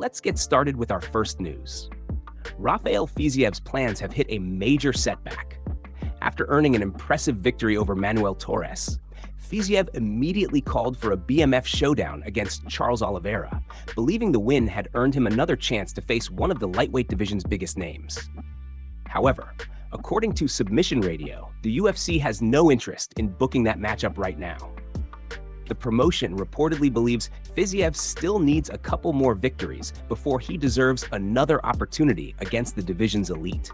let's get started with our first news. Rafael Fiziev's plans have hit a major setback. After earning an impressive victory over Manuel Torres, Fiziev immediately called for a BMF showdown against Charles Oliveira, believing the win had earned him another chance to face one of the lightweight division's biggest names. However, according to Submission Radio, the UFC has no interest in booking that matchup right now. The promotion reportedly believes Fiziev still needs a couple more victories before he deserves another opportunity against the division's elite.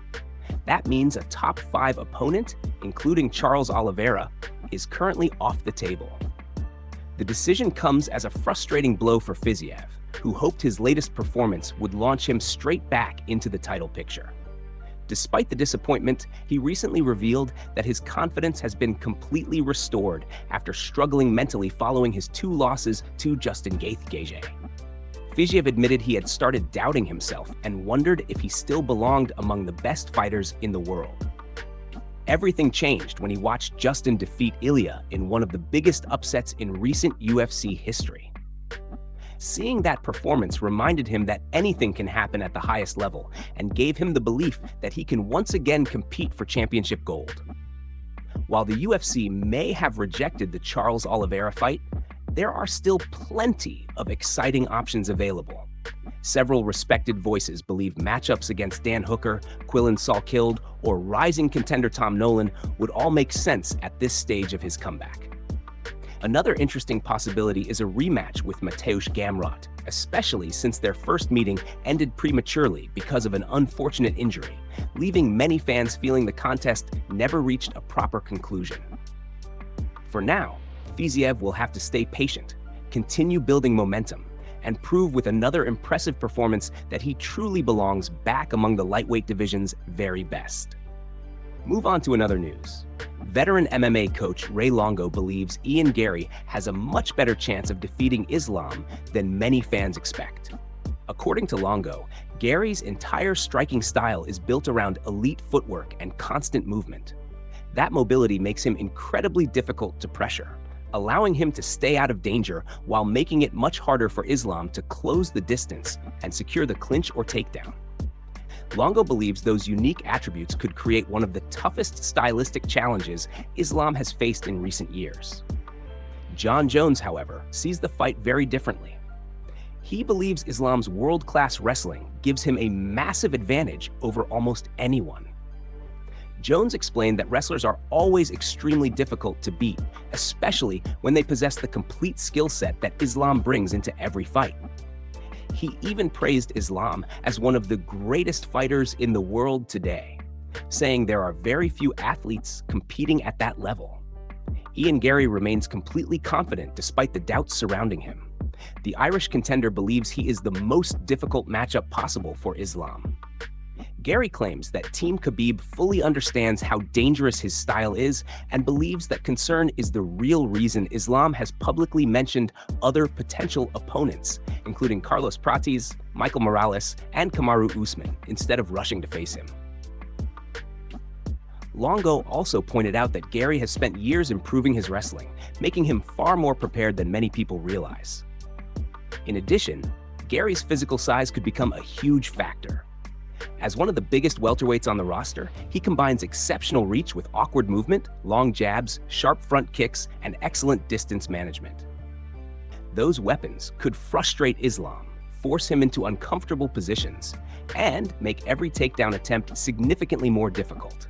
That means a top 5 opponent, including Charles Oliveira, is currently off the table. The decision comes as a frustrating blow for Fiziev, who hoped his latest performance would launch him straight back into the title picture. Despite the disappointment, he recently revealed that his confidence has been completely restored after struggling mentally following his 2 losses to Justin Gaethje. Fiziev admitted he had started doubting himself and wondered if he still belonged among the best fighters in the world. Everything changed when he watched Justin defeat Ilya in one of the biggest upsets in recent UFC history. Seeing that performance reminded him that anything can happen at the highest level and gave him the belief that he can once again compete for championship gold. While the UFC may have rejected the Charles Oliveira fight, there are still plenty of exciting options available. Several respected voices believe matchups against Dan Hooker, Quillen Saul-Kilde, or rising contender Tom Nolan would all make sense at this stage of his comeback. Another interesting possibility is a rematch with Mateusz Gamrot, especially since their first meeting ended prematurely because of an unfortunate injury, leaving many fans feeling the contest never reached a proper conclusion. For now, Fiziev will have to stay patient, continue building momentum, and prove with another impressive performance that he truly belongs back among the lightweight division's very best. Move on to another news. Veteran MMA coach Ray Longo believes Ian Garry has a much better chance of defeating Islam than many fans expect. According to Longo, Garry's entire striking style is built around elite footwork and constant movement. That mobility makes him incredibly difficult to pressure, allowing him to stay out of danger while making it much harder for Islam to close the distance and secure the clinch or takedown. Longo believes those unique attributes could create one of the toughest stylistic challenges Islam has faced in recent years. Jon Jones, however, sees the fight very differently. He believes Islam's world-class wrestling gives him a massive advantage over almost anyone. Jones explained that wrestlers are always extremely difficult to beat, especially when they possess the complete skill set that Islam brings into every fight. He even praised Islam as one of the greatest fighters in the world today, saying there are very few athletes competing at that level. Ian Garry remains completely confident despite the doubts surrounding him. The Irish contender believes he is the most difficult matchup possible for Islam. Garry claims that Team Khabib fully understands how dangerous his style is and believes that concern is the real reason Islam has publicly mentioned other potential opponents, including Carlos Prates, Michael Morales, and Kamaru Usman, instead of rushing to face him. Longo also pointed out that Garry has spent years improving his wrestling, making him far more prepared than many people realize. In addition, Garry's physical size could become a huge factor. As one of the biggest welterweights on the roster, he combines exceptional reach with awkward movement, long jabs, sharp front kicks, and excellent distance management. Those weapons could frustrate Islam, force him into uncomfortable positions, and make every takedown attempt significantly more difficult.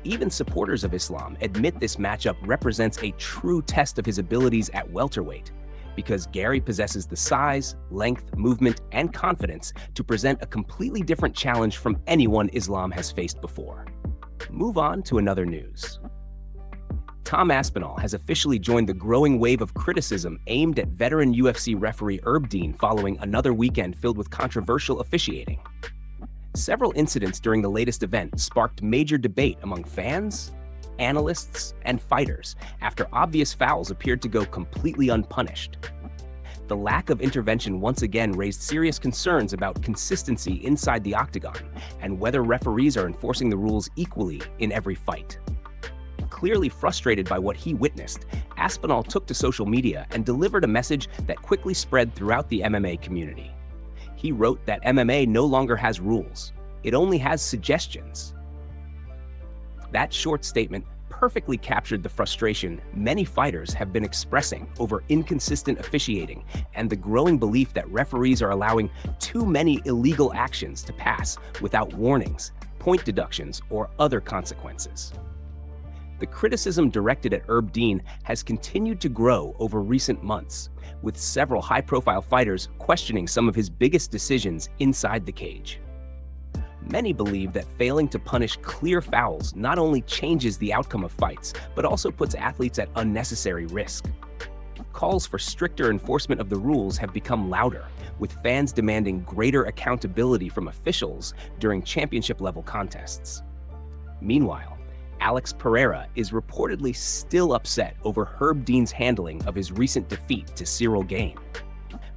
Even supporters of Islam admit this matchup represents a true test of his abilities at welterweight, because Garry possesses the size, length, movement, and confidence to present a completely different challenge from anyone Islam has faced before. Move on to another news. Tom Aspinall has officially joined the growing wave of criticism aimed at veteran UFC referee Herb Dean following another weekend filled with controversial officiating. Several incidents during the latest event sparked major debate among fans, analysts, and fighters after obvious fouls appeared to go completely unpunished. The lack of intervention once again raised serious concerns about consistency inside the Octagon and whether referees are enforcing the rules equally in every fight. Clearly frustrated by what he witnessed, Aspinall took to social media and delivered a message that quickly spread throughout the MMA community. He wrote that MMA no longer has rules. It only has suggestions. That short statement perfectly captured the frustration many fighters have been expressing over inconsistent officiating and the growing belief that referees are allowing too many illegal actions to pass without warnings, point deductions, or other consequences. The criticism directed at Herb Dean has continued to grow over recent months, with several high-profile fighters questioning some of his biggest decisions inside the cage. Many believe that failing to punish clear fouls not only changes the outcome of fights, but also puts athletes at unnecessary risk. Calls for stricter enforcement of the rules have become louder, with fans demanding greater accountability from officials during championship-level contests. Meanwhile, Alex Pereira is reportedly still upset over Herb Dean's handling of his recent defeat to Cyril Gane.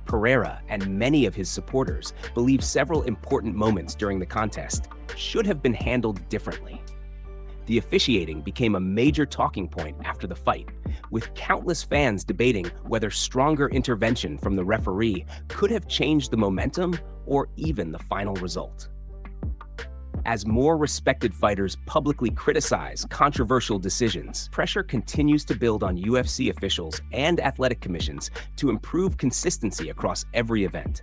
Pereira and many of his supporters believe several important moments during the contest should have been handled differently. The officiating became a major talking point after the fight, with countless fans debating whether stronger intervention from the referee could have changed the momentum or even the final result. As more respected fighters publicly criticize controversial decisions, pressure continues to build on UFC officials and athletic commissions to improve consistency across every event.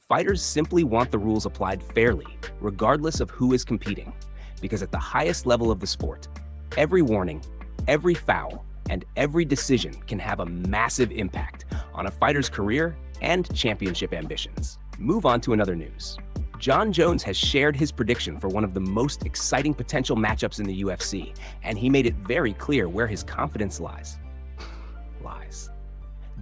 Fighters simply want the rules applied fairly, regardless of who is competing, because at the highest level of the sport, every warning, every foul, and every decision can have a massive impact on a fighter's career and championship ambitions. Move on to another news. Jon Jones has shared his prediction for one of the most exciting potential matchups in the UFC, and he made it very clear where his confidence lies.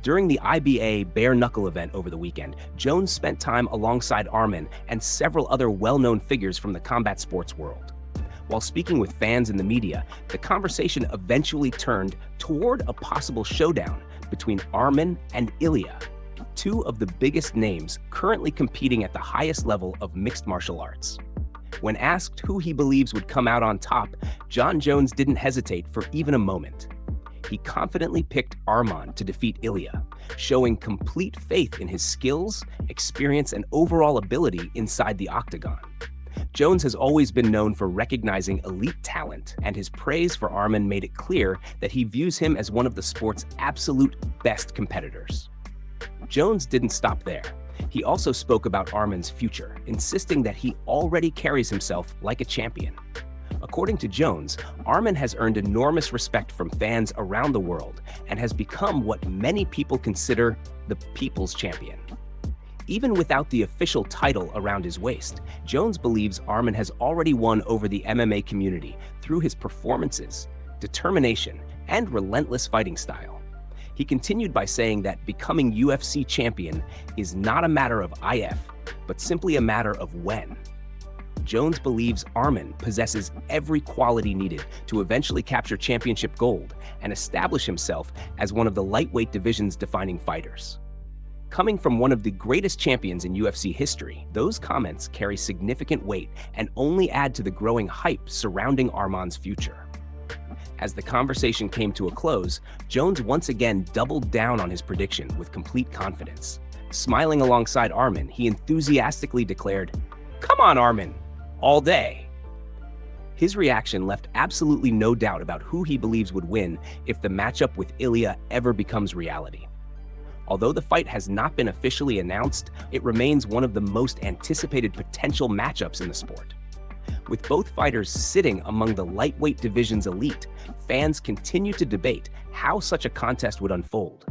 During the IBA bare knuckle event over the weekend, Jones spent time alongside Arman and several other well-known figures from the combat sports world. While speaking with fans and the media, the conversation eventually turned toward a possible showdown between Arman and Ilya, two of the biggest names currently competing at the highest level of mixed martial arts. When asked who he believes would come out on top, Jon Jones didn't hesitate for even a moment. He confidently picked Arman to defeat Ilya, showing complete faith in his skills, experience, and overall ability inside the Octagon. Jones has always been known for recognizing elite talent, and his praise for Arman made it clear that he views him as one of the sport's absolute best competitors. Jones didn't stop there. He also spoke about Arman's future, insisting that he already carries himself like a champion. According to Jones, Arman has earned enormous respect from fans around the world and has become what many people consider the people's champion. Even without the official title around his waist, Jones believes Arman has already won over the MMA community through his performances, determination, and relentless fighting style. He continued by saying that becoming UFC champion is not a matter of if, but simply a matter of when. Jones believes Arman possesses every quality needed to eventually capture championship gold and establish himself as one of the lightweight division's defining fighters. Coming from one of the greatest champions in UFC history, those comments carry significant weight and only add to the growing hype surrounding Arman's future. As the conversation came to a close, Jones once again doubled down on his prediction with complete confidence. Smiling alongside Arman, he enthusiastically declared, "Come on, Arman, all day." His reaction left absolutely no doubt about who he believes would win if the matchup with Ilya ever becomes reality. Although the fight has not been officially announced, it remains one of the most anticipated potential matchups in the sport. With both fighters sitting among the lightweight division's elite, fans continue to debate how such a contest would unfold.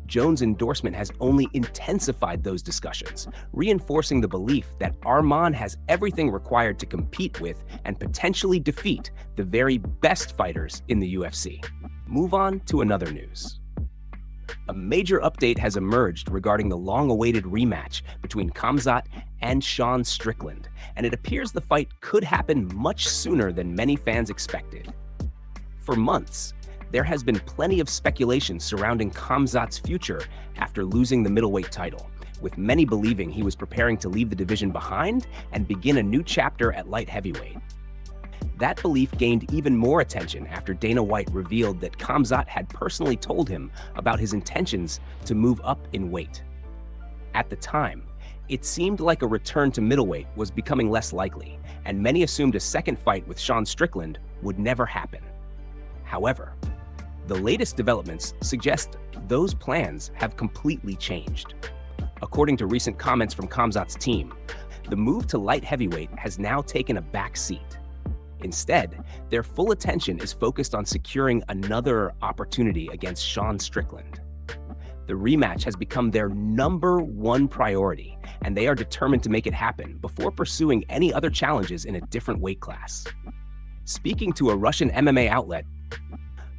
Jones' endorsement has only intensified those discussions, reinforcing the belief that Arman has everything required to compete with and potentially defeat the very best fighters in the UFC. Move on to another news. A major update has emerged regarding the long-awaited rematch between Khamzat and Sean Strickland, and it appears the fight could happen much sooner than many fans expected. For months, there has been plenty of speculation surrounding Khamzat's future after losing the middleweight title, with many believing he was preparing to leave the division behind and begin a new chapter at light heavyweight. That belief gained even more attention after Dana White revealed that Khamzat had personally told him about his intentions to move up in weight. At the time, It seemed like a return to middleweight was becoming less likely, and many assumed a second fight with Sean Strickland would never happen. However, the latest developments suggest those plans have completely changed. According to recent comments from Khamzat's team, the move to light heavyweight has now taken a back seat. Instead, their full attention is focused on securing another opportunity against Sean Strickland. The rematch has become their #1 priority, and they are determined to make it happen before pursuing any other challenges in a different weight class. Speaking to a Russian MMA outlet,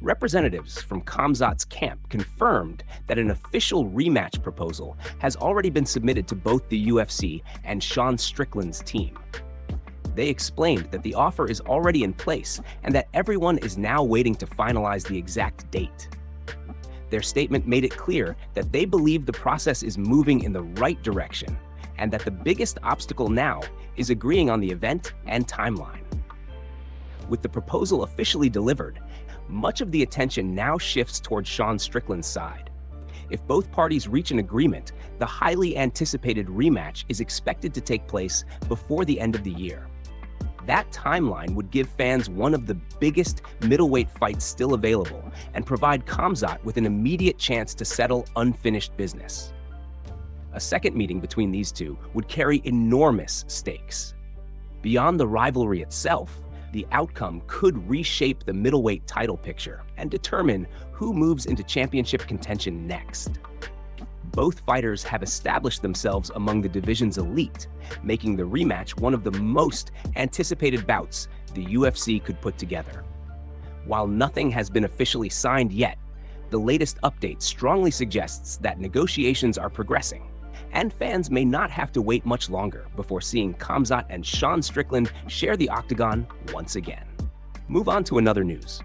representatives from Khamzat's camp confirmed that an official rematch proposal has already been submitted to both the UFC and Sean Strickland's team. They explained that the offer is already in place and that everyone is now waiting to finalize the exact date. Their statement made it clear that they believe the process is moving in the right direction and that the biggest obstacle now is agreeing on the event and timeline. With the proposal officially delivered, much of the attention now shifts towards Sean Strickland's side. If both parties reach an agreement, the highly anticipated rematch is expected to take place before the end of the year. That timeline would give fans one of the biggest middleweight fights still available and provide Khamzat with an immediate chance to settle unfinished business. A second meeting between these two would carry enormous stakes. Beyond the rivalry itself, the outcome could reshape the middleweight title picture and determine who moves into championship contention next. Both fighters have established themselves among the division's elite, making the rematch one of the most anticipated bouts the UFC could put together. While nothing has been officially signed yet, the latest update strongly suggests that negotiations are progressing, and fans may not have to wait much longer before seeing Khamzat and Sean Strickland share the Octagon once again. Move on to another news.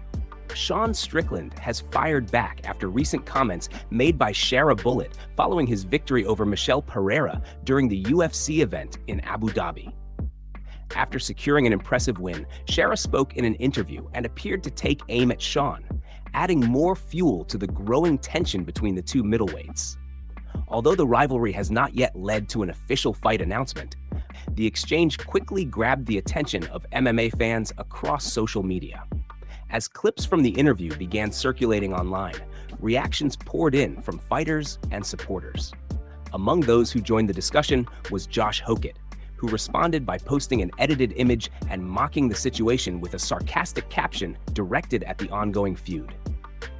Sean Strickland has fired back after recent comments made by Shara Bullet following his victory over Michel Pereira during the UFC event in Abu Dhabi. After securing an impressive win, Shara spoke in an interview and appeared to take aim at Sean, adding more fuel to the growing tension between the two middleweights. Although the rivalry has not yet led to an official fight announcement, the exchange quickly grabbed the attention of MMA fans across social media. As clips from the interview began circulating online, reactions poured in from fighters and supporters. Among those who joined the discussion was Josh Hokett, who responded by posting an edited image and mocking the situation with a sarcastic caption directed at the ongoing feud.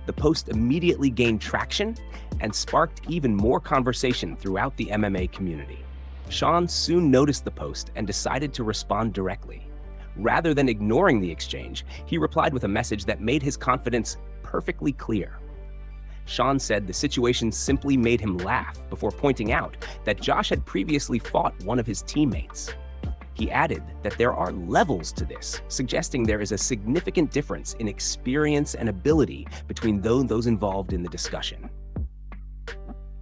The post immediately gained traction and sparked even more conversation throughout the MMA community. Sean soon noticed the post and decided to respond directly. Rather than ignoring the exchange, he replied with a message that made his confidence perfectly clear. Sean said the situation simply made him laugh before pointing out that Josh had previously fought one of his teammates. He added that there are levels to this, suggesting there is a significant difference in experience and ability between those involved in the discussion.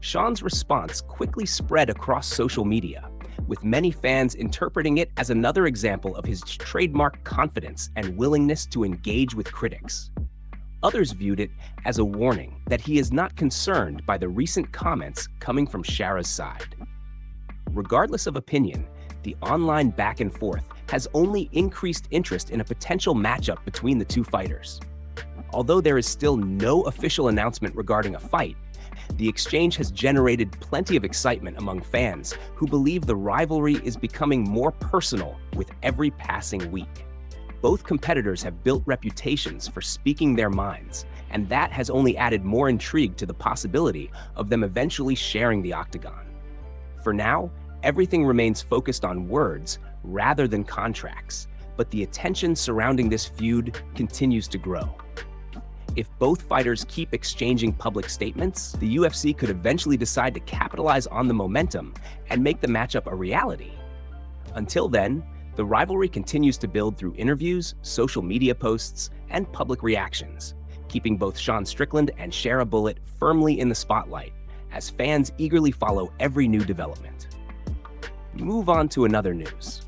Sean's response quickly spread across social media, with many fans interpreting it as another example of his trademark confidence and willingness to engage with critics. Others viewed it as a warning that he is not concerned by the recent comments coming from Shara's side. Regardless of opinion, the online back and forth has only increased interest in a potential matchup between the two fighters. Although there is still no official announcement regarding a fight, the exchange has generated plenty of excitement among fans who believe the rivalry is becoming more personal with every passing week. Both competitors have built reputations for speaking their minds, and that has only added more intrigue to the possibility of them eventually sharing the Octagon. For now, everything remains focused on words rather than contracts, but the attention surrounding this feud continues to grow. If both fighters keep exchanging public statements, the UFC could eventually decide to capitalize on the momentum and make the matchup a reality. Until then, the rivalry continues to build through interviews, social media posts, and public reactions, keeping both Sean Strickland and Shara Bullet firmly in the spotlight as fans eagerly follow every new development. Move on to another news.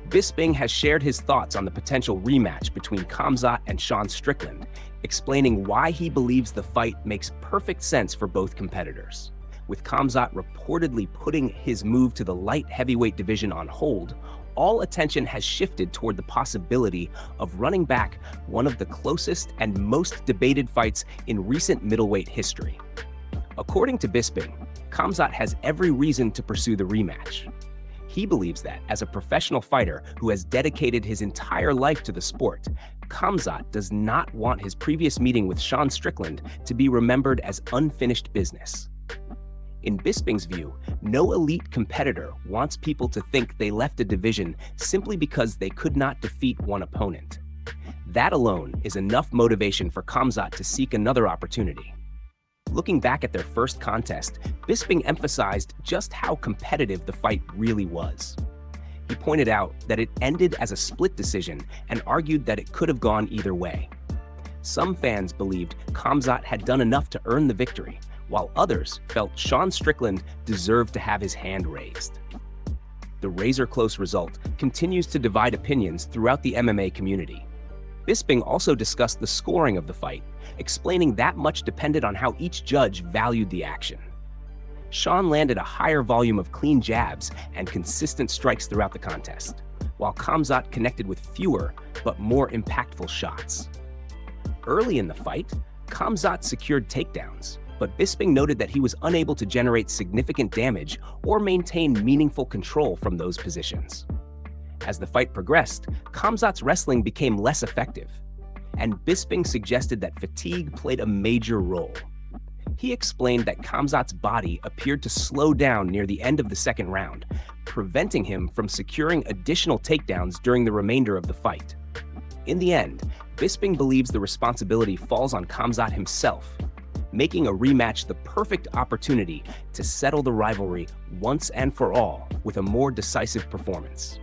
Bisping has shared his thoughts on the potential rematch between Khamzat and Sean Strickland, explaining why he believes the fight makes perfect sense for both competitors. With Khamzat reportedly putting his move to the light heavyweight division on hold, all attention has shifted toward the possibility of running back one of the closest and most debated fights in recent middleweight history. According to Bisping, Khamzat has every reason to pursue the rematch. He believes that, as a professional fighter who has dedicated his entire life to the sport, Khamzat does not want his previous meeting with Sean Strickland to be remembered as unfinished business. In Bisping's view, no elite competitor wants people to think they left a division simply because they could not defeat one opponent. That alone is enough motivation for Khamzat to seek another opportunity. Looking back at their first contest, Bisping emphasized just how competitive the fight really was. He pointed out that it ended as a split decision and argued that it could have gone either way. Some fans believed Khamzat had done enough to earn the victory, while others felt Sean Strickland deserved to have his hand raised. The razor-close result continues to divide opinions throughout the MMA community. Bisping also discussed the scoring of the fight, explaining that much depended on how each judge valued the action. Sean landed a higher volume of clean jabs and consistent strikes throughout the contest, while Khamzat connected with fewer but more impactful shots. Early in the fight, Khamzat secured takedowns, but Bisping noted that he was unable to generate significant damage or maintain meaningful control from those positions. As the fight progressed, Khamzat's wrestling became less effective, and Bisping suggested that fatigue played a major role. He explained that Khamzat's body appeared to slow down near the end of the second round, preventing him from securing additional takedowns during the remainder of the fight. In the end, Bisping believes the responsibility falls on Khamzat himself, making a rematch the perfect opportunity to settle the rivalry once and for all with a more decisive performance.